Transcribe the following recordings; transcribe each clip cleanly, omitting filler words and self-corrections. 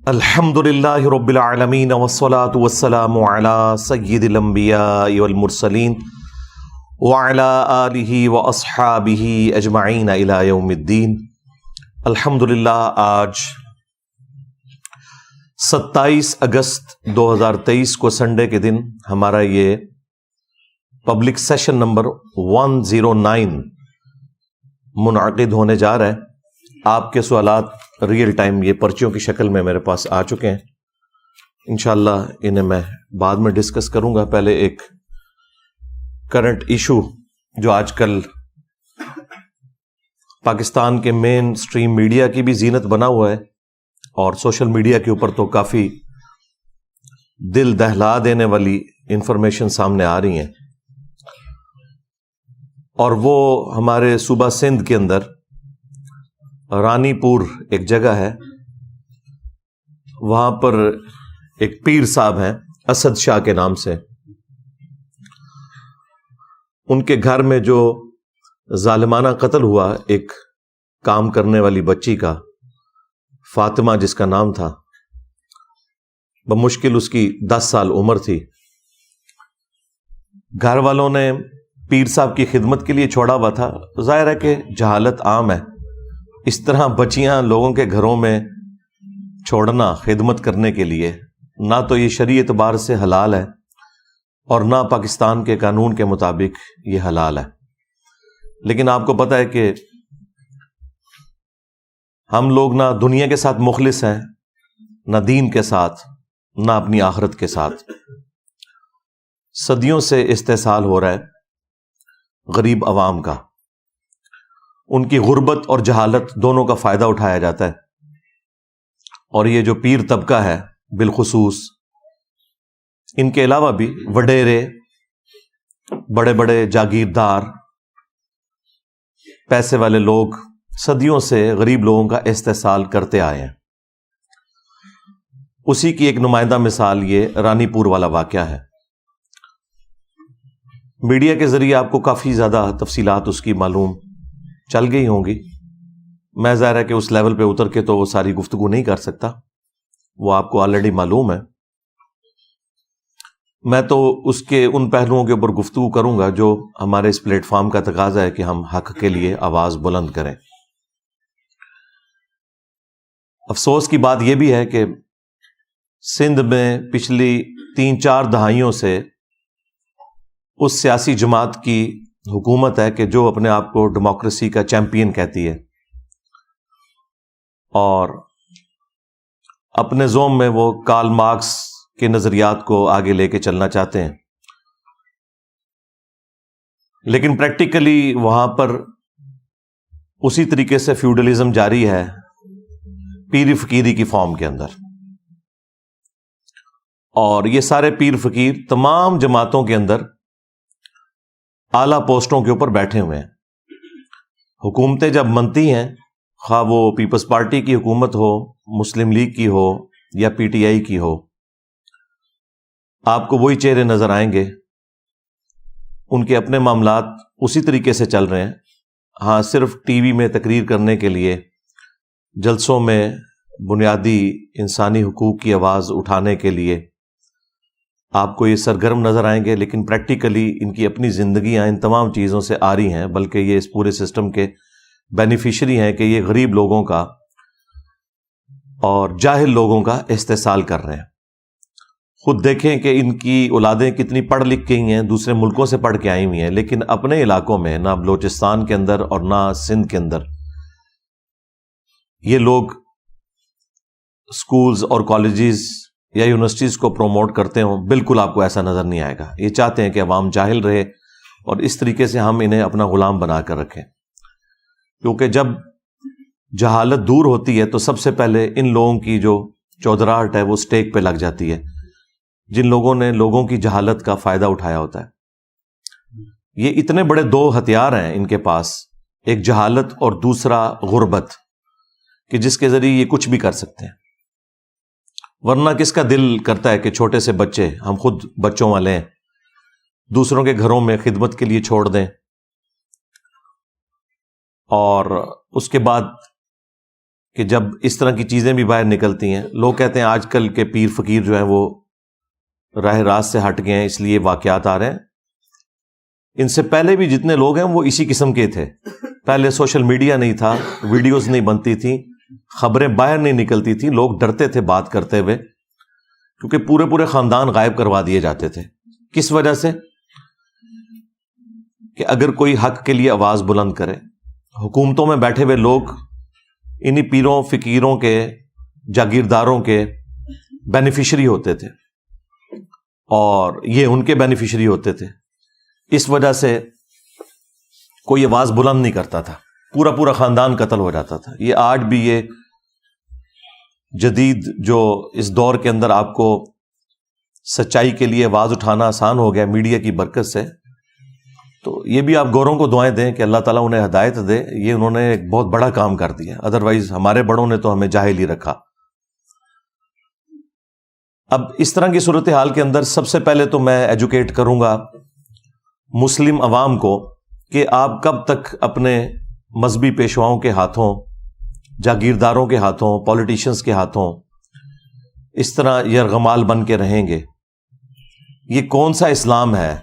الحمدللہ رب العالمین والصلاة والسلام علی سید الانبیاء والمرسلین وعلی آلہ واصحابہ اجمعین الی یوم الدین۔ الحمدللہ آج 27 اگست 2023 کو سنڈے کے دن ہمارا یہ پبلک سیشن نمبر 109 منعقد ہونے جا رہا ہے۔ آپ کے سوالات ریئل ٹائم یہ پرچیوں کی شکل میں میرے پاس آ چکے ہیں، انشاءاللہ انہیں میں بعد میں ڈسکس کروں گا۔ پہلے ایک کرنٹ ایشو جو آج کل پاکستان کے مین سٹریم میڈیا کی بھی زینت بنا ہوا ہے اور سوشل میڈیا کے اوپر تو کافی دل دہلا دینے والی انفارمیشن سامنے آ رہی ہیں، اور وہ ہمارے صوبہ سندھ کے اندر رانی پور ایک جگہ ہے، وہاں پر ایک پیر صاحب ہیں اسد شاہ کے نام سے، ان کے گھر میں جو ظالمانہ قتل ہوا ایک کام کرنے والی بچی کا، فاطمہ جس کا نام تھا، بمشکل اس کی 10 سال عمر تھی۔ گھر والوں نے پیر صاحب کی خدمت کے لیے چھوڑا ہوا تھا، ظاہر ہے کہ جہالت عام ہے، اس طرح بچیاں لوگوں کے گھروں میں چھوڑنا خدمت کرنے کے لیے نہ تو یہ شرعی اعتبار سے حلال ہے اور نہ پاکستان کے قانون کے مطابق یہ حلال ہے۔ لیکن آپ کو پتہ ہے کہ ہم لوگ نہ دنیا کے ساتھ مخلص ہیں، نہ دین کے ساتھ، نہ اپنی آخرت کے ساتھ۔ صدیوں سے استحصال ہو رہا ہے غریب عوام کا، ان کی غربت اور جہالت دونوں کا فائدہ اٹھایا جاتا ہے، اور یہ جو پیر طبقہ ہے بالخصوص، ان کے علاوہ بھی وڈیرے، بڑے بڑے جاگیردار، پیسے والے لوگ صدیوں سے غریب لوگوں کا استحصال کرتے آئے ہیں۔ اسی کی ایک نمائندہ مثال یہ رانی پور والا واقعہ ہے۔ میڈیا کے ذریعے آپ کو کافی زیادہ تفصیلات اس کی معلوم چل گئی ہوں گی، میں ظاہر ہے کہ اس لیول پہ اتر کے تو وہ ساری گفتگو نہیں کر سکتا، وہ آپ کو آلریڈی معلوم ہے۔ میں تو اس کے ان پہلوؤں کے اوپر گفتگو کروں گا جو ہمارے اس پلیٹ فارم کا تقاضا ہے کہ ہم حق کے لیے آواز بلند کریں۔ افسوس کی بات یہ بھی ہے کہ سندھ میں پچھلی 3-4 دہائیوں سے اس سیاسی جماعت کی حکومت ہے کہ جو اپنے آپ کو ڈیموکریسی کا چیمپئن کہتی ہے اور اپنے زوم میں وہ کارل مارکس کے نظریات کو آگے لے کے چلنا چاہتے ہیں، لیکن پریکٹیکلی وہاں پر اسی طریقے سے فیوڈلزم جاری ہے، پیر فقیری کی فارم کے اندر، اور یہ سارے پیر فقیر تمام جماعتوں کے اندر اعلیٰ پوسٹوں کے اوپر بیٹھے ہوئے ہیں۔ حکومتیں جب بنتی ہیں، خواہ وہ پیپلز پارٹی کی حکومت ہو، مسلم لیگ کی ہو یا پی ٹی آئی کی ہو، آپ کو وہی چہرے نظر آئیں گے، ان کے اپنے معاملات اسی طریقے سے چل رہے ہیں۔ ہاں، صرف ٹی وی میں تقریر کرنے کے لیے، جلسوں میں بنیادی انسانی حقوق کی آواز اٹھانے کے لیے آپ کو یہ سرگرم نظر آئیں گے، لیکن پریکٹیکلی ان کی اپنی زندگیاں ان تمام چیزوں سے آ رہی ہیں، بلکہ یہ اس پورے سسٹم کے بینیفیشری ہیں کہ یہ غریب لوگوں کا اور جاہل لوگوں کا استحصال کر رہے ہیں۔ خود دیکھیں کہ ان کی اولادیں کتنی پڑھ لکھ گئی ہیں، دوسرے ملکوں سے پڑھ کے آئی ہوئی ہیں، لیکن اپنے علاقوں میں، نہ بلوچستان کے اندر اور نہ سندھ کے اندر، یہ لوگ سکولز اور کالجز یا یونیورسٹیز کو پروموٹ کرتے ہوں، بالکل آپ کو ایسا نظر نہیں آئے گا۔ یہ چاہتے ہیں کہ عوام جاہل رہے اور اس طریقے سے ہم انہیں اپنا غلام بنا کر رکھیں، کیونکہ جب جہالت دور ہوتی ہے تو سب سے پہلے ان لوگوں کی جو چودراہٹ ہے وہ سٹیک پہ لگ جاتی ہے، جن لوگوں نے لوگوں کی جہالت کا فائدہ اٹھایا ہوتا ہے۔ یہ اتنے بڑے 2 ہتھیار ہیں ان کے پاس، ایک جہالت اور دوسرا غربت، کہ جس کے ذریعے یہ کچھ بھی کر سکتے ہیں۔ ورنہ کس کا دل کرتا ہے کہ چھوٹے سے بچے، ہم خود بچوں والے ہیں، دوسروں کے گھروں میں خدمت کے لیے چھوڑ دیں، اور اس کے بعد کہ جب اس طرح کی چیزیں بھی باہر نکلتی ہیں، لوگ کہتے ہیں آج کل کے پیر فقیر جو ہیں وہ راہ راست سے ہٹ گئے ہیں اس لیے واقعات آ رہے ہیں. ان سے پہلے بھی جتنے لوگ ہیں وہ اسی قسم کے تھے. پہلے سوشل میڈیا نہیں تھا، ویڈیوز نہیں بنتی تھیں، خبریں باہر نہیں نکلتی تھیں، لوگ ڈرتے تھے بات کرتے ہوئے کیونکہ پورے خاندان غائب کروا دیے جاتے تھے. کس وجہ سے؟ کہ اگر کوئی حق کے لیے آواز بلند کرے، حکومتوں میں بیٹھے ہوئے لوگ انہی پیروں فقیروں کے جاگیرداروں کے بینیفیشری ہوتے تھے اور یہ ان کے بینیفیشری ہوتے تھے. اس وجہ سے کوئی آواز بلند نہیں کرتا تھا، پورا خاندان قتل ہو جاتا تھا. یہ آج بھی یہ جدید جو اس دور کے اندر آپ کو سچائی کے لیے آواز اٹھانا آسان ہو گیا میڈیا کی برکت سے، تو یہ بھی آپ گوروں کو دعائیں دیں کہ اللہ تعالیٰ انہیں ہدایت دے. یہ انہوں نے ایک بہت بڑا کام کر دیا، ادروائز ہمارے بڑوں نے تو ہمیں جاہل ہی رکھا. اب اس طرح کی صورتحال کے اندر سب سے پہلے تو میں ایجوکیٹ کروں گا مسلم عوام کو کہ آپ کب تک اپنے مذہبی پیشواؤں کے ہاتھوں، جاگیرداروں کے ہاتھوں، پولیٹیشنز کے ہاتھوں اس طرح یرغمال بن کے رہیں گے. یہ کون سا اسلام ہے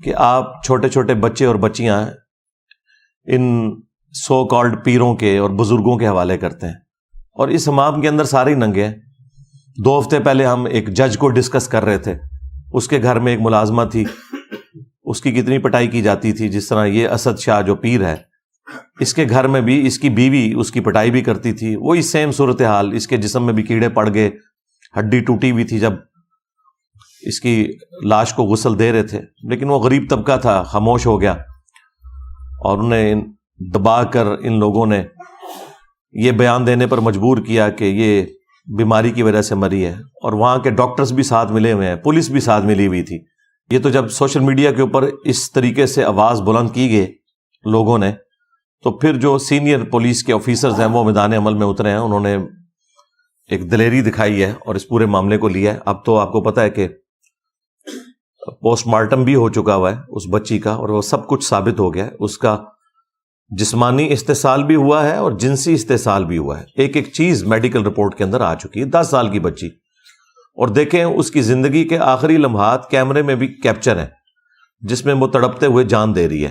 کہ آپ چھوٹے چھوٹے بچے اور بچیاں ان سو کالڈ پیروں کے اور بزرگوں کے حوالے کرتے ہیں، اور اس حمام کے اندر سارے ہی ننگے ہیں. 2 ہفتے پہلے ہم ایک جج کو ڈسکس کر رہے تھے، اس کے گھر میں ایک ملازمہ تھی، اس کی کتنی پٹائی کی جاتی تھی. جس طرح یہ اسد شاہ جو پیر ہے، اس کے گھر میں بھی اس کی بیوی اس کی پٹائی بھی کرتی تھی. وہی سیم صورتحال، اس کے جسم میں بھی کیڑے پڑ گئے، ہڈی ٹوٹی ہوئی تھی جب اس کی لاش کو غسل دے رہے تھے. لیکن وہ غریب طبقہ تھا، خاموش ہو گیا اور انہیں دبا کر ان لوگوں نے یہ بیان دینے پر مجبور کیا کہ یہ بیماری کی وجہ سے مری ہے. اور وہاں کے ڈاکٹرز بھی ساتھ ملے ہوئے ہیں، پولیس بھی ساتھ ملی ہوئی تھی. یہ تو جب سوشل میڈیا کے اوپر اس طریقے سے آواز بلند کی گئی لوگوں نے، تو پھر جو سینئر پولیس کے آفیسرز ہیں وہ میدان عمل میں اترے ہیں، انہوں نے ایک دلیری دکھائی ہے اور اس پورے معاملے کو لیا ہے. اب تو آپ کو پتہ ہے کہ پوسٹ مارٹم بھی ہو چکا ہوا ہے اس بچی کا، اور وہ سب کچھ ثابت ہو گیا ہے. اس کا جسمانی استحصال بھی ہوا ہے اور جنسی استحصال بھی ہوا ہے. ایک چیز میڈیکل رپورٹ کے اندر آ چکی ہے. 10 سال کی بچی، اور دیکھیں اس کی زندگی کے آخری لمحات کیمرے میں بھی کیپچر ہیں جس میں وہ تڑپتے ہوئے جان دے رہی ہے.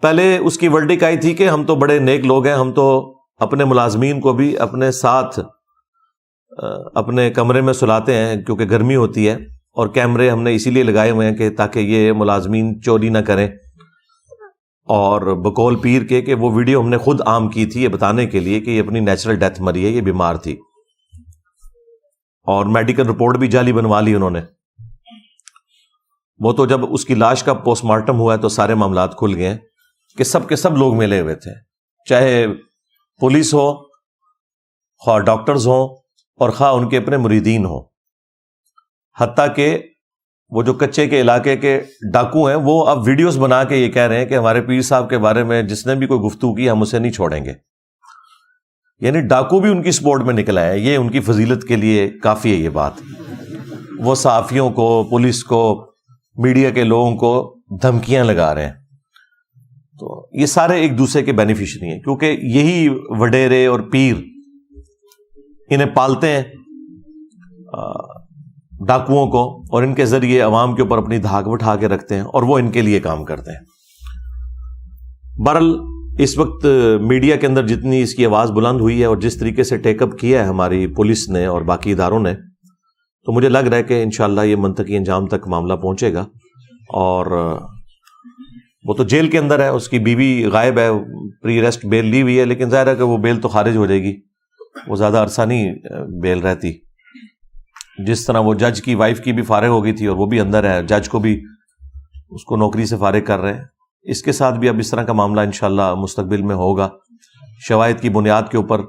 پہلے اس کی ورڈک آئی تھی کہ ہم تو بڑے نیک لوگ ہیں، ہم تو اپنے ملازمین کو بھی اپنے ساتھ اپنے کمرے میں سلاتے ہیں کیونکہ گرمی ہوتی ہے، اور کیمرے ہم نے اسی لیے لگائے ہوئے ہیں کہ تاکہ یہ ملازمین چوری نہ کریں. اور بقول پیر کے کہ وہ ویڈیو ہم نے خود عام کی تھی یہ بتانے کے لیے کہ یہ اپنی نیچرل ڈیتھ مری ہے، یہ بیمار تھی. اور میڈیکل رپورٹ بھی جعلی بنوا لی انہوں نے. وہ تو جب اس کی لاش کا پوسٹ مارٹم ہوا ہے تو سارے معاملات کھل گئے کہ سب کے سب لوگ ملے ہوئے تھے، چاہے پولیس ہو، خواہ ڈاکٹرز ہوں، اور خواہ ان کے اپنے مریدین ہوں. حتیٰ کہ وہ جو کچے کے علاقے کے ڈاکو ہیں وہ اب ویڈیوز بنا کے یہ کہہ رہے ہیں کہ ہمارے پیر صاحب کے بارے میں جس نے بھی کوئی گفتگو کی ہم اسے نہیں چھوڑیں گے. یعنی ڈاکو بھی ان کی سپورٹ میں نکل آئے. یہ ان کی فضیلت کے لیے کافی ہے یہ بات. وہ صحافیوں کو، پولیس کو، میڈیا کے لوگوں کو دھمکیاں لگا رہے ہیں. تو یہ سارے ایک دوسرے کے بینیفیشری ہیں کیونکہ یہی وڈیرے اور پیر انہیں پالتے ہیں ڈاکوؤں کو، اور ان کے ذریعے عوام کے اوپر اپنی دھاک بٹھا کے رکھتے ہیں اور وہ ان کے لیے کام کرتے ہیں. بہرحال اس وقت میڈیا کے اندر جتنی اس کی آواز بلند ہوئی ہے اور جس طریقے سے ٹیک اپ کیا ہے ہماری پولیس نے اور باقی اداروں نے، تو مجھے لگ رہا ہے کہ انشاءاللہ یہ منطقی انجام تک معاملہ پہنچے گا. اور وہ تو جیل کے اندر ہے، اس کی بیوی غائب ہے، پری ریسٹ بیل لی ہوئی ہے، لیکن ظاہر ہے کہ وہ بیل تو خارج ہو جائے گی، وہ زیادہ عرصہ نہیں بیل رہتی. جس طرح وہ جج کی وائف کی بھی فارغ ہو گئی تھی اور وہ بھی اندر ہے، جج کو بھی اس کو نوکری سے فارغ کر رہے ہیں. اس کے ساتھ بھی اب اس طرح کا معاملہ انشاءاللہ مستقبل میں ہوگا. شواہد کی بنیاد کے اوپر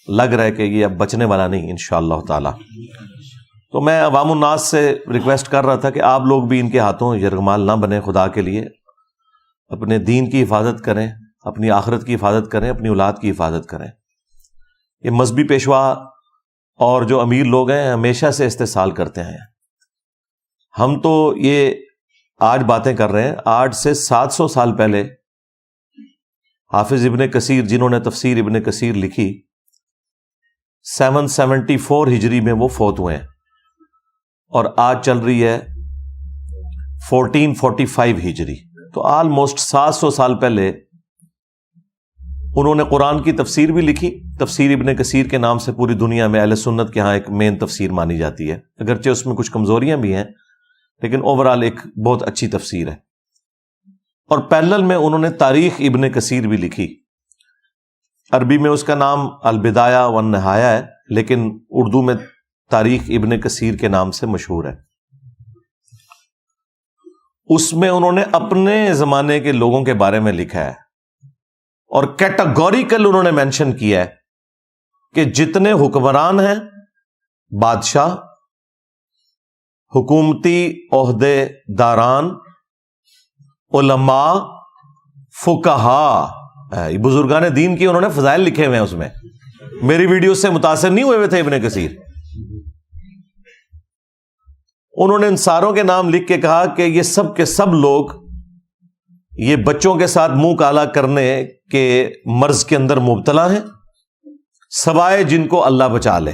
لگ رہا ہے کہ یہ اب بچنے والا نہیں انشاءاللہ تعالی. تو میں عوام الناس سے ریکویسٹ کر رہا تھا کہ آپ لوگ بھی ان کے ہاتھوں یرغمال نہ بنیں. خدا کے لیے اپنے دین کی حفاظت کریں، اپنی آخرت کی حفاظت کریں، اپنی اولاد کی حفاظت کریں. یہ مذہبی پیشوا اور جو امیر لوگ ہیں ہمیشہ سے استحصال کرتے ہیں. ہم تو یہ آج باتیں کر رہے ہیں، آج سے 700 سال پہلے حافظ ابن کثیر جنہوں نے تفسیر ابن کثیر لکھی 774 ہجری میں وہ فوت ہوئے ہیں اور آج چل رہی ہے 1445 ہجری، تو آلموسٹ 700 سال پہلے انہوں نے قرآن کی تفسیر بھی لکھی. تفسیر ابن کثیر کے نام سے پوری دنیا میں اہل سنت کے ہاں ایک مین تفسیر مانی جاتی ہے، اگرچہ اس میں کچھ کمزوریاں بھی ہیں لیکن اوورال ایک بہت اچھی تفسیر ہے. اور پیرلل میں انہوں نے تاریخ ابن کثیر بھی لکھی. عربی میں اس کا نام البدایہ والنہایہ ہے لیکن اردو میں تاریخ ابن کثیر کے نام سے مشہور ہے. اس میں انہوں نے اپنے زمانے کے لوگوں کے بارے میں لکھا ہے اور کیٹاگوریکل انہوں نے مینشن کیا ہے کہ جتنے حکمران ہیں، بادشاہ، حکومتی عہدے داران، علماء، فقہا، بزرگان دین کی انہوں نے فضائل لکھے ہوئے ہیں. اس میں میری ویڈیو سے متاثر نہیں ہوئے تھے ابن کثیر. انہوں نے ان ساروں کے نام لکھ کے کہا کہ یہ سب کے سب لوگ یہ بچوں کے ساتھ منہ کالا کرنے کے مرض کے اندر مبتلا ہیں سوائے جن کو اللہ بچا لے.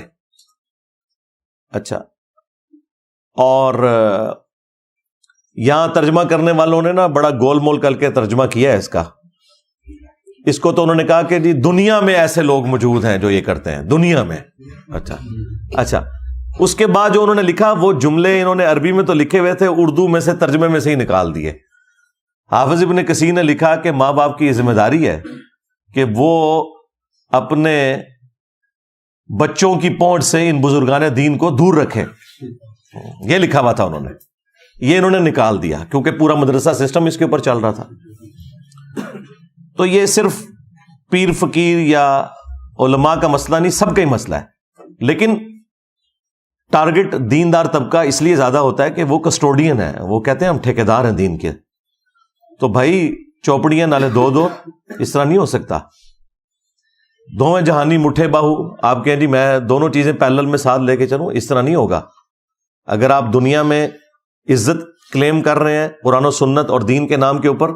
اچھا، اور یہاں ترجمہ کرنے والوں نے نا بڑا گول مول کر کے ترجمہ کیا ہے اس کو تو انہوں نے کہا کہ جی دنیا میں ایسے لوگ موجود ہیں جو یہ کرتے ہیں دنیا میں. اچھا اس کے بعد جو انہوں نے لکھا وہ جملے انہوں نے عربی میں تو لکھے ہوئے تھے، اردو میں سے ترجمے میں سے ہی نکال دیے. حافظ ابن کثیر نے لکھا کہ ماں باپ کی یہ ذمہ داری ہے کہ وہ اپنے بچوں کی پہنچ سے ان بزرگان دین کو دور رکھیں. یہ لکھا ہوا تھا انہوں نے، یہ انہوں نے نکال دیا کیونکہ پورا مدرسہ سسٹم اس کے اوپر چل رہا تھا. تو یہ صرف پیر فقیر یا علماء کا مسئلہ نہیں، سب کا ہی مسئلہ ہے. لیکن ٹارگٹ دیندار طبقہ اس لیے زیادہ ہوتا ہے کہ وہ کسٹوڈین ہے، وہ کہتے ہیں ہم ٹھیکیدار ہیں دین کے. تو بھائی چوپڑیاں نالے دو اس طرح نہیں ہو سکتا. دونوں جہانی مٹھے باہو، آپ کہیں جی میں دونوں چیزیں پیرلل میں ساتھ لے کے چلوں، اس طرح نہیں ہوگا. اگر آپ دنیا میں عزت کلیم کر رہے ہیں قرآن و سنت اور دین کے نام کے اوپر،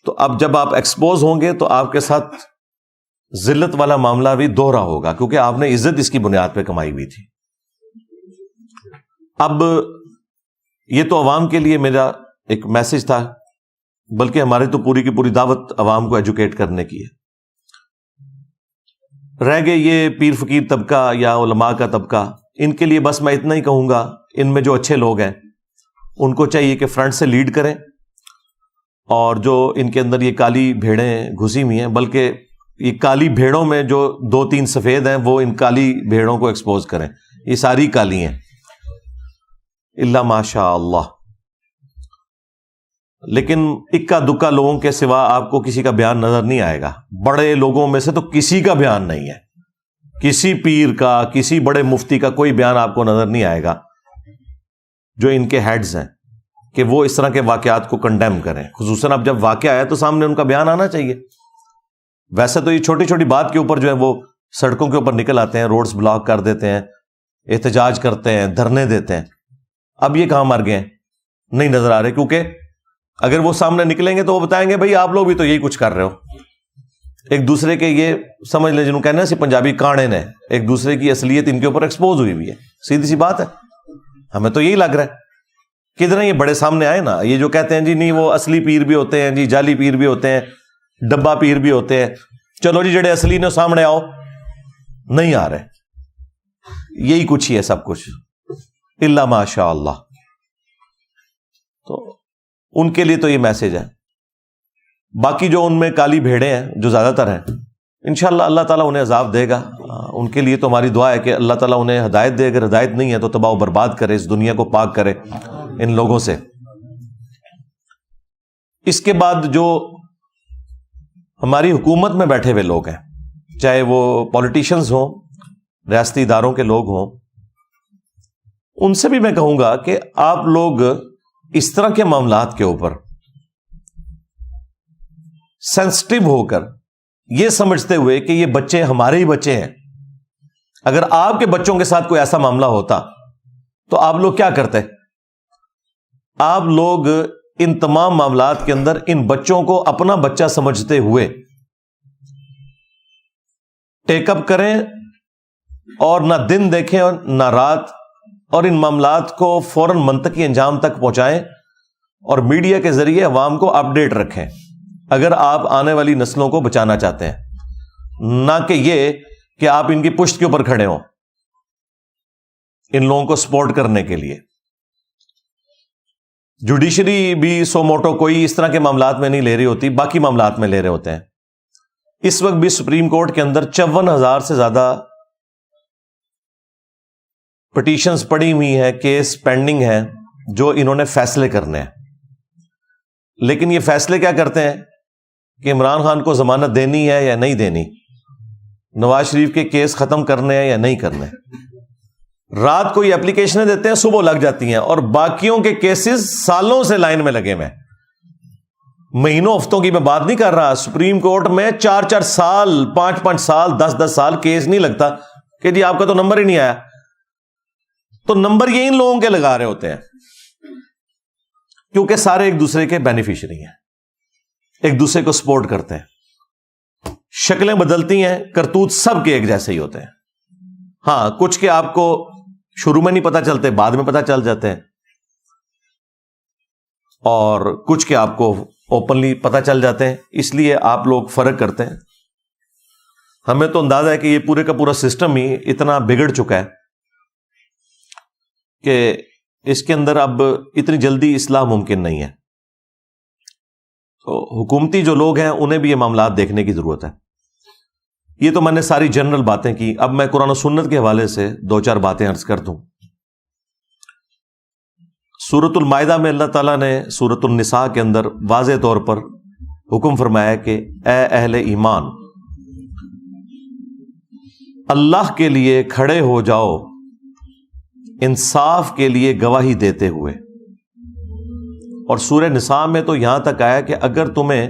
تو اب جب آپ ایکسپوز ہوں گے تو آپ کے ساتھ ذلت والا معاملہ بھی دوہرا ہوگا کیونکہ آپ نے عزت اس کی بنیاد پہ کمائی ہوئی تھی. اب یہ تو عوام کے لیے میرا ایک میسج تھا، بلکہ ہماری تو پوری کی پوری دعوت عوام کو ایجوکیٹ کرنے کی ہے. رہ گئے یہ پیر فقیر طبقہ یا علماء کا طبقہ، ان کے لیے بس میں اتنا ہی کہوں گا، ان میں جو اچھے لوگ ہیں ان کو چاہیے کہ فرنٹ سے لیڈ کریں، اور جو ان کے اندر یہ کالی بھیڑیں گھسی ہوئی ہیں، بلکہ یہ کالی بھیڑوں میں جو 2-3 سفید ہیں وہ ان کالی بھیڑوں کو ایکسپوز کریں. یہ ساری کالی ہیں الا ماشاء اللہ. لیکن اکا دکا لوگوں کے سوا آپ کو کسی کا بیان نظر نہیں آئے گا. بڑے لوگوں میں سے تو کسی کا بیان نہیں ہے، کسی پیر کا، کسی بڑے مفتی کا کوئی بیان آپ کو نظر نہیں آئے گا جو ان کے ہیڈز ہیں کہ وہ اس طرح کے واقعات کو کنڈیم کریں. خصوصاً اب جب واقعہ آیا تو سامنے ان کا بیان آنا چاہیے. ویسے تو یہ چھوٹی چھوٹی بات کے اوپر جو ہے وہ سڑکوں کے اوپر نکل آتے ہیں، روڈز بلاک کر دیتے ہیں، احتجاج کرتے ہیں، دھرنے دیتے ہیں. اب یہ کہاں مر گئے ہیں؟ نہیں نظر آ رہے، کیونکہ اگر وہ سامنے نکلیں گے تو وہ بتائیں گے بھائی آپ لوگ بھی تو یہی کچھ کر رہے ہو. ایک دوسرے کے یہ سمجھ لیں جنہوں کہنا ہے پنجابی کاڑے نے، ایک دوسرے کی اصلیت ان کے اوپر ایکسپوز ہوئی ہے. سیدھی سی بات ہے، ہمیں تو یہی لگ رہا ہے. کدھر یہ بڑے سامنے آئے نا، یہ جو کہتے ہیں جی نہیں وہ اصلی پیر بھی ہوتے ہیں، جی جعلی پیر بھی ہوتے ہیں، ڈبا پیر بھی ہوتے ہیں. چلو جی جڑے اصلی نے سامنے آؤ، نہیں آ رہے. یہی کچھ ہی ہے سب کچھ الا ماشاء اللہ. تو ان کے لیے تو یہ میسج ہے. باقی جو ان میں کالی بھیڑیں ہیں جو زیادہ تر ہیں، انشاءاللہ اللہ تعالیٰ انہیں عذاب دے گا. ان کے لیے تو ہماری دعا ہے کہ اللہ تعالیٰ انہیں ہدایت دے. اگر ہدایت نہیں ہے تو تباہ و برباد کرے، اس دنیا کو پاک کرے ان لوگوں سے. اس کے بعد جو ہماری حکومت میں بیٹھے ہوئے لوگ ہیں، چاہے وہ پولیٹیشنز ہوں، ریاستی اداروں کے لوگ ہوں، ان سے بھی میں کہوں گا کہ آپ لوگ اس طرح کے معاملات کے اوپر سینسٹیو ہو کر یہ سمجھتے ہوئے کہ یہ بچے ہمارے ہی بچے ہیں، اگر آپ کے بچوں کے ساتھ کوئی ایسا معاملہ ہوتا تو آپ لوگ کیا کرتے؟ آپ لوگ ان تمام معاملات کے اندر ان بچوں کو اپنا بچہ سمجھتے ہوئے ٹیک اپ کریں اور نہ دن دیکھیں اور نہ رات، اور ان معاملات کو فوراً منطقی انجام تک پہنچائیں اور میڈیا کے ذریعے عوام کو اپڈیٹ رکھیں اگر آپ آنے والی نسلوں کو بچانا چاہتے ہیں، نہ کہ یہ کہ آپ ان کی پشت کے اوپر کھڑے ہوں ان لوگوں کو سپورٹ کرنے کے لیے۔ جوڈیشری بھی سو موٹو کوئی اس طرح کے معاملات میں نہیں لے رہی ہوتی، باقی معاملات میں لے رہے ہوتے ہیں۔ اس وقت بھی سپریم کورٹ کے اندر 54,000 سے زیادہ پٹیشنز پڑی ہوئی ہیں، کیس پینڈنگ ہیں جو انہوں نے فیصلے کرنے ہیں، لیکن یہ فیصلے کیا کرتے ہیں کہ عمران خان کو ضمانت دینی ہے یا نہیں دینی، نواز شریف کے کیس ختم کرنے ہیں یا نہیں کرنے۔ رات کو یہ اپلیکیشنیں دیتے ہیں، صبح لگ جاتی ہیں، اور باقیوں کے کیسز سالوں سے لائن میں لگے ہوئے ہیں، مہینوں ہفتوں کی میں بات نہیں کر رہا۔ سپریم کورٹ میں 4 سال 5 سال 10 سال کیس نہیں لگتا کہ جی آپ کا تو نمبر ہی نہیں آیا، تو نمبر یہ ان لوگوں کے لگا رہے ہوتے ہیں کیونکہ سارے ایک دوسرے کے بینیفیشری ہیں، ایک دوسرے کو سپورٹ کرتے ہیں۔ شکلیں بدلتی ہیں، کرتوت سب کے ایک جیسے ہی ہوتے ہیں۔ ہاں، کچھ کے آپ کو شروع میں نہیں پتا چلتے، بعد میں پتا چل جاتے ہیں، اور کچھ کے آپ کو اوپنلی پتا چل جاتے ہیں، اس لیے آپ لوگ فرق کرتے ہیں۔ ہمیں تو اندازہ ہے کہ یہ پورے کا پورا سسٹم ہی اتنا بگڑ چکا ہے کہ اس کے اندر اب اتنی جلدی اصلاح ممکن نہیں ہے۔ تو حکومتی جو لوگ ہیں انہیں بھی یہ معاملات دیکھنے کی ضرورت ہے۔ یہ تو میں نے ساری جنرل باتیں کی، اب میں قرآن و سنت کے حوالے سے 2-4 باتیں عرض کر دوں۔ سورۃ المائدہ میں اللہ تعالیٰ نے سورۃ النساء کے اندر واضح طور پر حکم فرمایا کہ اے اہل ایمان، اللہ کے لیے کھڑے ہو جاؤ انصاف کے لیے گواہی دیتے ہوئے۔ اور سورہ نساء میں تو یہاں تک آیا کہ اگر تمہیں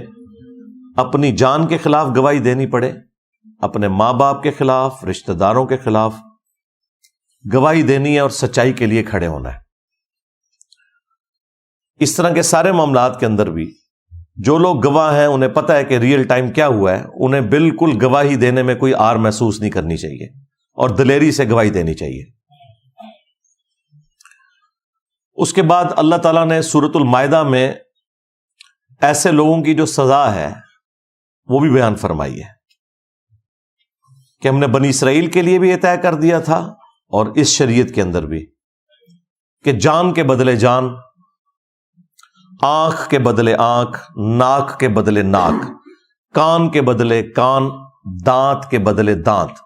اپنی جان کے خلاف گواہی دینی پڑے، اپنے ماں باپ کے خلاف، رشتہ داروں کے خلاف گواہی دینی ہے اور سچائی کے لیے کھڑے ہونا ہے۔ اس طرح کے سارے معاملات کے اندر بھی جو لوگ گواہ ہیں انہیں پتہ ہے کہ ریئل ٹائم کیا ہوا ہے، انہیں بالکل گواہی دینے میں کوئی آر محسوس نہیں کرنی چاہیے اور دلیری سے گواہی دینی چاہیے۔ اس کے بعد اللہ تعالیٰ نے سورۃ المائدہ میں ایسے لوگوں کی جو سزا ہے وہ بھی بیان فرمائی ہے کہ ہم نے بنی اسرائیل کے لیے بھی یہ طے کر دیا تھا اور اس شریعت کے اندر بھی کہ جان کے بدلے جان، آنکھ کے بدلے آنکھ، ناک کے بدلے ناک، کان کے بدلے کان، دانت کے بدلے دانت،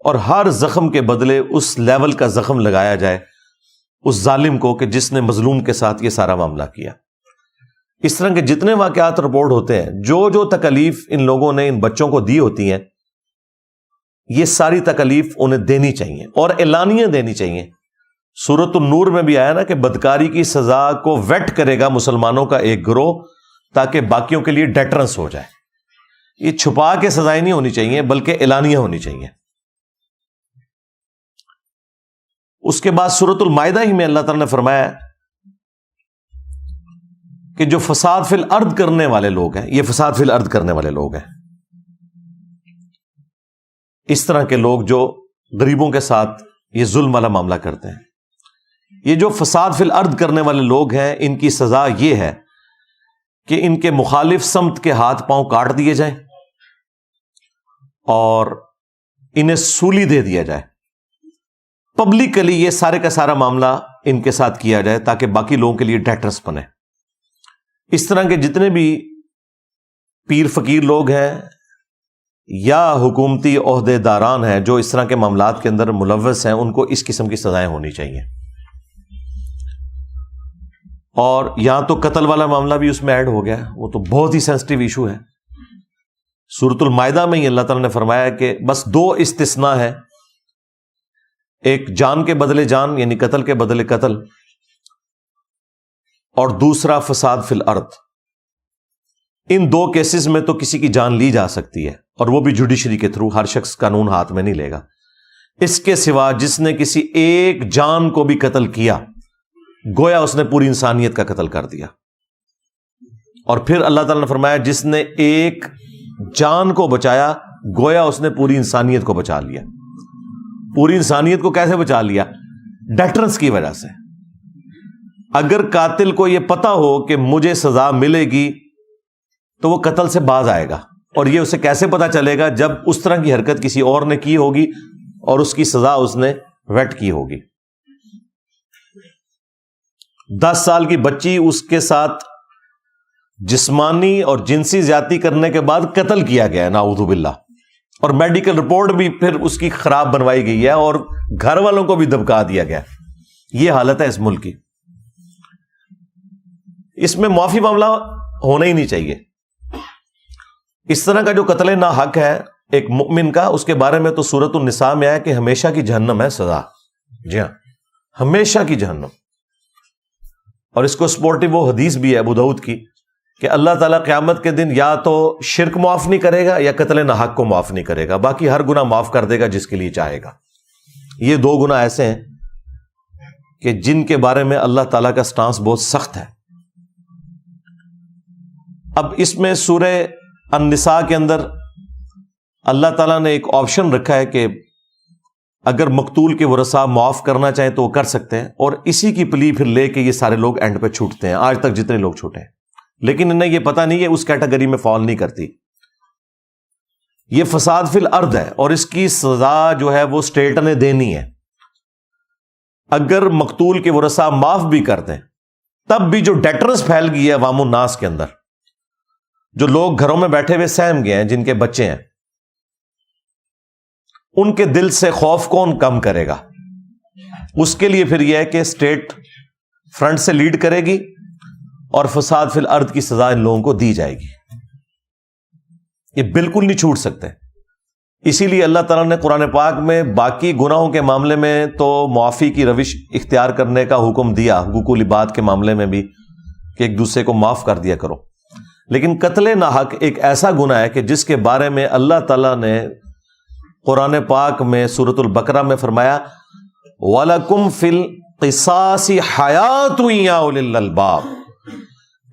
اور ہر زخم کے بدلے اس لیول کا زخم لگایا جائے اس ظالم کو کہ جس نے مظلوم کے ساتھ یہ سارا معاملہ کیا۔ اس طرح کے جتنے واقعات رپورٹ ہوتے ہیں، جو تکلیف ان لوگوں نے ان بچوں کو دی ہوتی ہیں، یہ ساری تکلیف انہیں دینی چاہیے اور اعلانیہ دینی چاہیے۔ سورۃ النور میں بھی آیا نا کہ بدکاری کی سزا کو ویٹ کرے گا مسلمانوں کا ایک گروہ تاکہ باقیوں کے لیے ڈیٹرنس ہو جائے۔ یہ چھپا کے سزائیں نہیں ہونی چاہیے بلکہ اعلانیہ ہونی چاہیے۔ اس کے بعد سورۃ المائدہ ہی میں اللہ تعالیٰ نے فرمایا کہ جو فساد فی الارض کرنے والے لوگ ہیں، یہ فساد فی الارض کرنے والے لوگ ہیں، اس طرح کے لوگ جو غریبوں کے ساتھ یہ ظلم والا معاملہ کرتے ہیں، یہ جو فساد فی الارض کرنے والے لوگ ہیں، ان کی سزا یہ ہے کہ ان کے مخالف سمت کے ہاتھ پاؤں کاٹ دیے جائیں اور انہیں سولی دے دیا جائے۔ پبلکلی یہ سارے کا سارا معاملہ ان کے ساتھ کیا جائے تاکہ باقی لوگوں کے لیے ڈیٹرس بنے۔ اس طرح کے جتنے بھی پیر فقیر لوگ ہیں یا حکومتی عہدے داران ہیں جو اس طرح کے معاملات کے اندر ملوث ہیں، ان کو اس قسم کی سزائیں ہونی چاہیے۔ اور یہاں تو قتل والا معاملہ بھی اس میں ایڈ ہو گیا، وہ تو بہت ہی سینسٹیو ایشو ہے۔ سورۃ المائدہ میں ہی اللہ تعالیٰ نے فرمایا کہ بس 2 استثناء ہے، ایک جان کے بدلے جان یعنی قتل کے بدلے قتل، اور دوسرا فساد فی الارض۔ ان 2 کیسز میں تو کسی کی جان لی جا سکتی ہے اور وہ بھی جوڈیشری کے تھرو، ہر شخص قانون ہاتھ میں نہیں لے گا۔ اس کے سوا جس نے کسی ایک جان کو بھی قتل کیا، گویا اس نے پوری انسانیت کا قتل کر دیا۔ اور پھر اللہ تعالیٰ نے فرمایا جس نے ایک جان کو بچایا گویا اس نے پوری انسانیت کو بچا لیا. پوری انسانیت کو کیسے بچا لیا؟ ڈیٹرنس کی وجہ سے. اگر قاتل کو یہ پتا ہو کہ مجھے سزا ملے گی تو وہ قتل سے باز آئے گا. اور یہ اسے کیسے پتا چلے گا؟ جب اس طرح کی حرکت کسی اور نے کی ہوگی اور اس کی سزا اس نے ویٹ کی ہوگی. 10 سال کی بچی اس کے ساتھ جسمانی اور جنسی زیادتی کرنے کے بعد قتل کیا گیا ہے نعوذ باللہ, اور میڈیکل رپورٹ بھی پھر اس کی خراب بنوائی گئی ہے اور گھر والوں کو بھی دبکا دیا گیا. یہ حالت ہے اس ملک کی. اس میں معافی معاملہ ہونا ہی نہیں چاہیے. اس طرح کا جو قتل ناحق ہے ایک مؤمن کا, اس کے بارے میں تو سورۃ النساء میں آیا کہ ہمیشہ کی جہنم ہے سزا. جی ہاں, ہمیشہ کی جہنم. اور اس کو سپورٹو وہ حدیث بھی ہے ابو داؤد کی کہ اللہ تعالیٰ قیامت کے دن یا تو شرک معاف نہیں کرے گا یا قتل ناحق کو معاف نہیں کرے گا, باقی ہر گناہ معاف کر دے گا جس کے لیے چاہے گا. یہ 2 گناہ ایسے ہیں کہ جن کے بارے میں اللہ تعالیٰ کا سٹانس بہت سخت ہے. اب اس میں سورہ النساء کے اندر اللہ تعالیٰ نے ایک آپشن رکھا ہے کہ اگر مقتول کے ورثاء معاف کرنا چاہیں تو وہ کر سکتے ہیں, اور اسی کی پلی پھر لے کے یہ سارے لوگ اینڈ پہ چھوٹتے ہیں. آج تک جتنے لوگ چھوٹے ہیں, لیکن انہیں یہ پتہ نہیں ہے اس کیٹیگری میں فال نہیں کرتی. یہ فساد فی الارض ہے اور اس کی سزا جو ہے وہ اسٹیٹ نے دینی ہے. اگر مقتول کے ورثاء معاف بھی کر دیں تب بھی جو ڈیٹرنس پھیل گئی ہے عوام الناس کے اندر, جو لوگ گھروں میں بیٹھے ہوئے سہم گئے ہیں, جن کے بچے ہیں, ان کے دل سے خوف کون کم کرے گا؟ اس کے لیے پھر یہ ہے کہ اسٹیٹ فرنٹ سے لیڈ کرے گی اور فساد فی الارض کی سزا ان لوگوں کو دی جائے گی. یہ بالکل نہیں چھوٹ سکتے. اسی لیے اللہ تعالیٰ نے قرآن پاک میں باقی گناہوں کے معاملے میں تو معافی کی روش اختیار کرنے کا حکم دیا, حقوق العباد کے معاملے میں بھی کہ ایک دوسرے کو معاف کر دیا کرو. لیکن قتل ناحق ایک ایسا گناہ ہے کہ جس کے بارے میں اللہ تعالیٰ نے قرآن پاک میں سورۃ البقرہ میں فرمایا وَلَكُمْ فِي الْقِصَاصِ حَيَاةٌ يَا أُولِي الْأَلْبَابِ.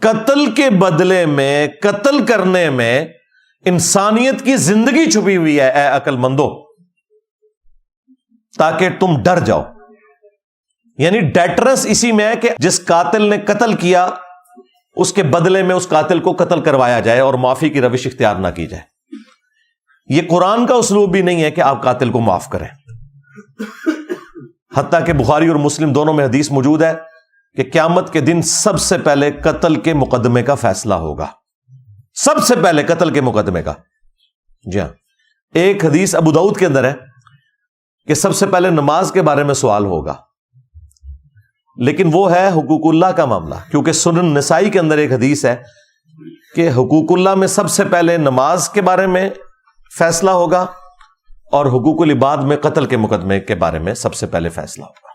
قتل کے بدلے میں, قتل کرنے میں انسانیت کی زندگی چھپی ہوئی ہے اے عقل مندو, تاکہ تم ڈر جاؤ. یعنی ڈیٹرنس اسی میں ہے کہ جس قاتل نے قتل کیا اس کے بدلے میں اس قاتل کو قتل کروایا جائے اور معافی کی روش اختیار نہ کی جائے. یہ قرآن کا اسلوب بھی نہیں ہے کہ آپ قاتل کو معاف کریں. حتیٰ کہ بخاری اور مسلم دونوں میں حدیث موجود ہے کہ قیامت کے دن سب سے پہلے قتل کے مقدمے کا فیصلہ ہوگا. سب سے پہلے قتل کے مقدمے کا. جی ہاں, ایک حدیث ابو داؤد کے اندر ہے کہ سب سے پہلے نماز کے بارے میں سوال ہوگا, لیکن وہ ہے حقوق اللہ کا معاملہ, کیونکہ سنن نسائی کے اندر ایک حدیث ہے کہ حقوق اللہ میں سب سے پہلے نماز کے بارے میں فیصلہ ہوگا اور حقوق العباد میں قتل کے مقدمے کے بارے میں سب سے پہلے فیصلہ ہوگا.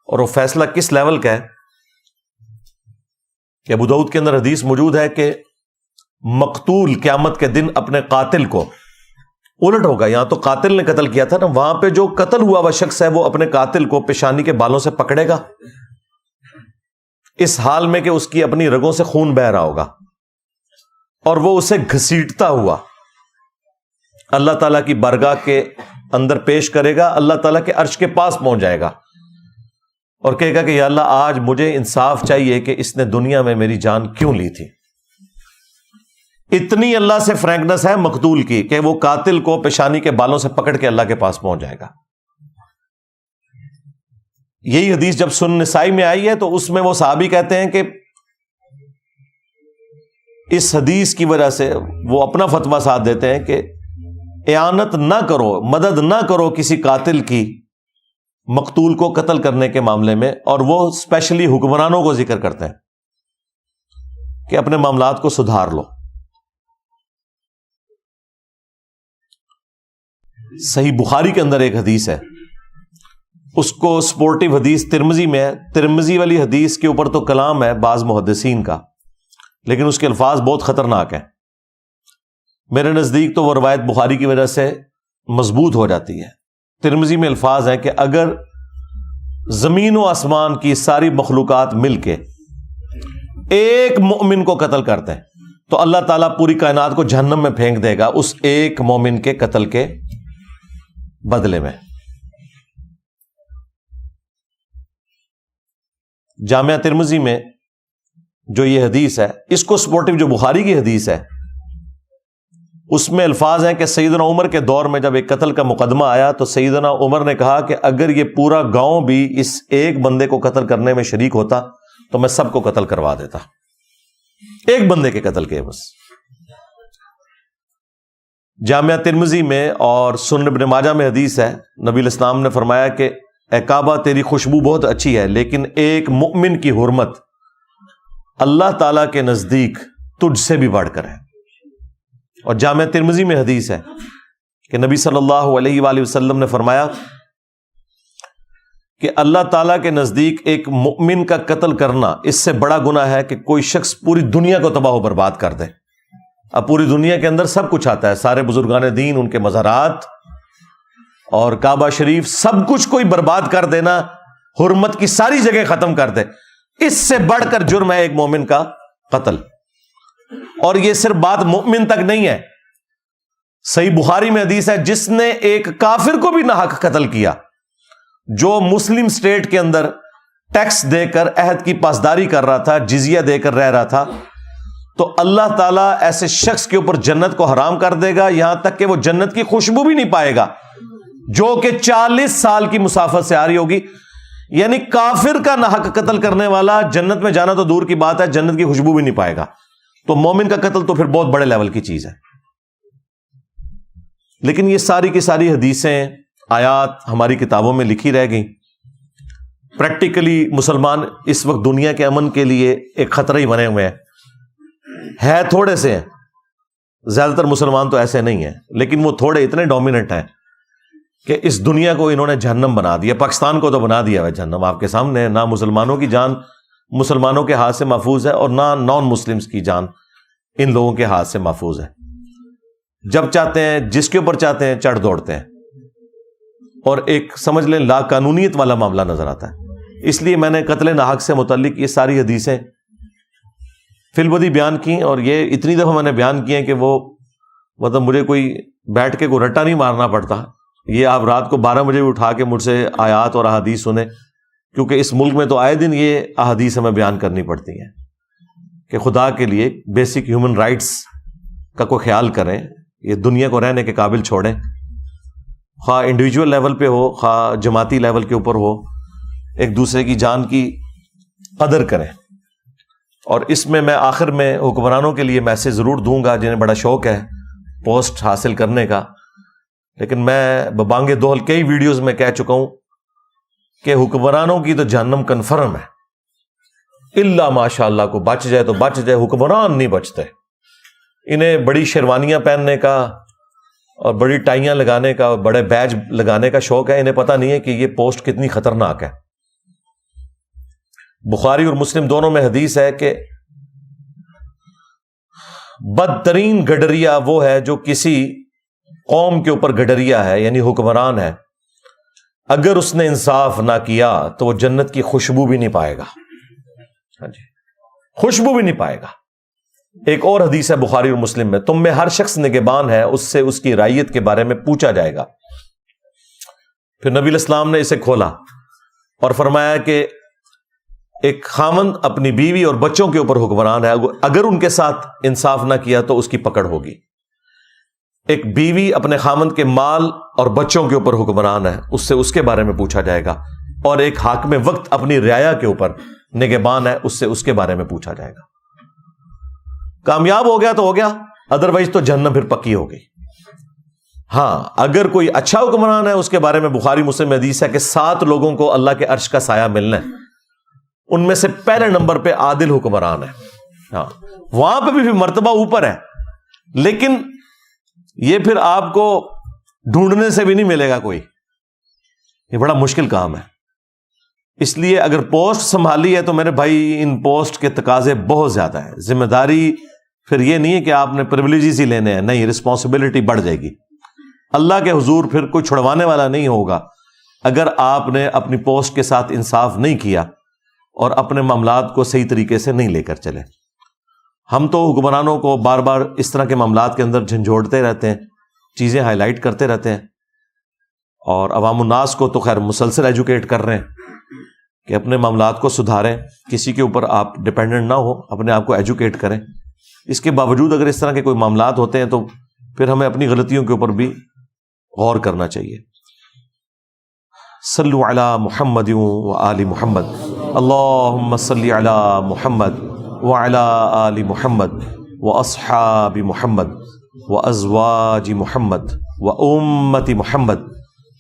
اور وہ فیصلہ کس لیول کا ہے کہ ابو داؤد کے اندر حدیث موجود ہے کہ مقتول قیامت کے دن اپنے قاتل کو الٹ ہوگا. یہاں تو قاتل نے قتل کیا تھا نا, وہاں پہ جو قتل ہوا وہ شخص ہے وہ اپنے قاتل کو پیشانی کے بالوں سے پکڑے گا, اس حال میں کہ اس کی اپنی رگوں سے خون بہ رہا ہوگا, اور وہ اسے گھسیٹتا ہوا اللہ تعالیٰ کی بارگاہ کے اندر پیش کرے گا. اللہ تعالیٰ کے عرش کے پاس پہنچ جائے گا اور کہے گا کہ یا اللہ آج مجھے انصاف چاہیے کہ اس نے دنیا میں میری جان کیوں لی تھی. اتنی اللہ سے فرینکنس ہے مقتول کی کہ وہ قاتل کو پیشانی کے بالوں سے پکڑ کے اللہ کے پاس پہنچ جائے گا. یہی حدیث جب سنن نسائی میں آئی ہے تو اس میں وہ صحابی کہتے ہیں کہ اس حدیث کی وجہ سے وہ اپنا فتویٰ ساتھ دیتے ہیں کہ اعانت نہ کرو, مدد نہ کرو کسی قاتل کی مقتول کو قتل کرنے کے معاملے میں. اور وہ اسپیشلی حکمرانوں کو ذکر کرتے ہیں کہ اپنے معاملات کو سدھار لو. صحیح بخاری کے اندر ایک حدیث ہے, اس کو سپورٹو حدیث ترمذی میں ہے. ترمذی والی حدیث کے اوپر تو کلام ہے بعض محدثین کا, لیکن اس کے الفاظ بہت خطرناک ہیں. میرے نزدیک تو وہ روایت بخاری کی وجہ سے مضبوط ہو جاتی ہے. ترمذی میں الفاظ ہیں کہ اگر زمین و آسمان کی ساری مخلوقات مل کے ایک مومن کو قتل کرتے ہیں تو اللہ تعالیٰ پوری کائنات کو جہنم میں پھینک دے گا اس ایک مومن کے قتل کے بدلے میں. جامعہ ترمذی میں جو یہ حدیث ہے اس کو سپورٹو جو بخاری کی حدیث ہے اس میں الفاظ ہیں کہ سیدنا عمر کے دور میں جب ایک قتل کا مقدمہ آیا تو سیدنا عمر نے کہا کہ اگر یہ پورا گاؤں بھی اس ایک بندے کو قتل کرنے میں شریک ہوتا تو میں سب کو قتل کروا دیتا. ایک بندے کے قتل کے بس. جامعہ ترمذی میں اور سنن ابن ماجہ میں حدیث ہے, نبی الاسلام نے فرمایا کہ اے کعبہ تیری خوشبو بہت اچھی ہے لیکن ایک مؤمن کی حرمت اللہ تعالی کے نزدیک تجھ سے بھی بڑھ کر ہے. اور جامعہ ترمذی میں حدیث ہے کہ نبی صلی اللہ علیہ وآلہ وسلم نے فرمایا کہ اللہ تعالیٰ کے نزدیک ایک مؤمن کا قتل کرنا اس سے بڑا گناہ ہے کہ کوئی شخص پوری دنیا کو تباہ و برباد کر دے. اب پوری دنیا کے اندر سب کچھ آتا ہے, سارے بزرگان دین, ان کے مزارات اور کعبہ شریف, سب کچھ کوئی برباد کر دینا, حرمت کی ساری جگہ ختم کر دے, اس سے بڑھ کر جرم ہے ایک مومن کا قتل. اور یہ صرف بات مومن تک نہیں ہے, صحیح بخاری میں حدیث ہے جس نے ایک کافر کو بھی ناحق قتل کیا جو مسلم سٹیٹ کے اندر ٹیکس دے کر عہد کی پاسداری کر رہا تھا, جزیہ دے کر رہ رہا تھا, تو اللہ تعالیٰ ایسے شخص کے اوپر جنت کو حرام کر دے گا یہاں تک کہ وہ جنت کی خوشبو بھی نہیں پائے گا جو کہ 40 سال کی مسافت سے آ رہی ہوگی. یعنی کافر کا ناحق قتل کرنے والا جنت میں جانا تو دور کی بات ہے, جنت کی خوشبو بھی نہیں پائے گا. تو مومن کا قتل تو پھر بہت بڑے لیول کی چیز ہے. لیکن یہ ساری کی ساری حدیثیں, آیات ہماری کتابوں میں لکھی رہ گئیں. پریکٹیکلی مسلمان اس وقت دنیا کے امن کے لیے ایک خطرہ ہی بنے ہوئے ہیں تھوڑے سے ہیں, زیادہ تر مسلمان تو ایسے نہیں ہیں, لیکن وہ تھوڑے اتنے ڈومیننٹ ہیں کہ اس دنیا کو انہوں نے جہنم بنا دیا. پاکستان کو تو بنا دیا ہے جہنم آپ کے سامنے. نہ مسلمانوں کی جان مسلمانوں کے ہاتھ سے محفوظ ہے اور نہ نان مسلمز کی جان ان لوگوں کے ہاتھ سے محفوظ ہے. جب چاہتے ہیں جس کے اوپر چاہتے ہیں چڑھ دوڑتے ہیں اور ایک سمجھ لیں لا قانونیت والا معاملہ نظر آتا ہے. اس لیے میں نے قتل ناحق سے متعلق یہ ساری حدیثیں فی البدی بیان کی, اور یہ اتنی دفعہ میں نے بیان کی ہیں کہ وہ مطلب مجھے کوئی بیٹھ کے کوئی رٹا نہیں مارنا پڑتا. یہ آپ رات کو 12 بجے بھی اٹھا کے مجھ سے آیات اور احادیث سنیں, کیونکہ اس ملک میں تو آئے دن یہ احادیث ہمیں بیان کرنی پڑتی ہیں کہ خدا کے لیے بیسک ہیومن رائٹس کا کوئی خیال کریں, یہ دنیا کو رہنے کے قابل چھوڑیں, خواہ انڈیویجول لیول پہ ہو خواہ جماعتی لیول کے اوپر ہو, ایک دوسرے کی جان کی قدر کریں. اور اس میں آخر میں حکمرانوں کے لیے میسج ضرور دوں گا جنہیں بڑا شوق ہے پوسٹ حاصل کرنے کا, لیکن میں ببانگ دوہل کئی ویڈیوز میں کہہ چکا ہوں کہ حکمرانوں کی تو جہنم کنفرم ہے, الا ماشاء اللہ کو بچ جائے تو بچ جائے, حکمران نہیں بچتے. انہیں بڑی شیروانیاں پہننے کا اور بڑی ٹائیاں لگانے کا, بڑے بیج لگانے کا شوق ہے, انہیں پتہ نہیں ہے کہ یہ پوسٹ کتنی خطرناک ہے. بخاری اور مسلم دونوں میں حدیث ہے کہ بدترین گڈریا وہ ہے جو کسی قوم کے اوپر گڈریا ہے, یعنی حکمران ہے, اگر اس نے انصاف نہ کیا تو وہ جنت کی خوشبو بھی نہیں پائے گا. ہاں جی, خوشبو بھی نہیں پائے گا. ایک اور حدیث ہے بخاری اور مسلم میں, تم میں ہر شخص نگہبان ہے, اس سے اس کی رعیت کے بارے میں پوچھا جائے گا. پھر نبی الاسلام نے اسے کھولا اور فرمایا کہ ایک خاوند اپنی بیوی اور بچوں کے اوپر حکمران ہے, اگر ان کے ساتھ انصاف نہ کیا تو اس کی پکڑ ہوگی. ایک بیوی اپنے خاوند کے مال اور بچوں کے اوپر حکمران ہے, اس سے اس کے بارے میں پوچھا جائے گا. اور ایک حاکم وقت اپنی رعایا کے اوپر نگہبان ہے, اس سے اس کے بارے میں پوچھا جائے گا. کامیاب ہو گیا تو ہو گیا, ادروائز تو جہنم پھر پکی ہو گئی. ہاں, اگر کوئی اچھا حکمران ہے اس کے بارے میں بخاری مسلم میں حدیث ہے کہ 7 لوگوں کو اللہ کے عرش کا سایہ ملنا ہے, ان میں سے پہلے نمبر پہ عادل حکمران ہے. ہاں, وہاں پہ بھی مرتبہ اوپر ہے, لیکن یہ پھر آپ کو ڈھونڈنے سے بھی نہیں ملے گا کوئی, یہ بڑا مشکل کام ہے. اس لیے اگر پوسٹ سنبھالی ہے تو میرے بھائی ان پوسٹ کے تقاضے بہت زیادہ ہیں. ذمہ داری پھر یہ نہیں ہے کہ آپ نے پریولیجز ہی لینے ہیں, نہیں, رسپانسبلٹی بڑھ جائے گی. اللہ کے حضور پھر کوئی چھڑوانے والا نہیں ہوگا اگر آپ نے اپنی پوسٹ کے ساتھ انصاف نہیں کیا اور اپنے معاملات کو صحیح طریقے سے نہیں لے کر چلیں۔ ہم تو حکمرانوں کو بار بار اس طرح کے معاملات کے اندر جھنجھوڑتے رہتے ہیں، چیزیں ہائی لائٹ کرتے رہتے ہیں، اور عوام الناس کو تو خیر مسلسل ایجوکیٹ کر رہے ہیں کہ اپنے معاملات کو سدھاریں، کسی کے اوپر آپ ڈپینڈنٹ نہ ہو، اپنے آپ کو ایجوکیٹ کریں۔ اس کے باوجود اگر اس طرح کے کوئی معاملات ہوتے ہیں تو پھر ہمیں اپنی غلطیوں کے اوپر بھی غور کرنا چاہیے۔ صلو علی محمد و آل محمد، اللہم صلی علی محمد وعلی آل محمد واصحاب محمد وازواج محمد وامت محمد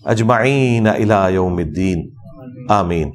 اجمعین الی یوم الدین، آمین۔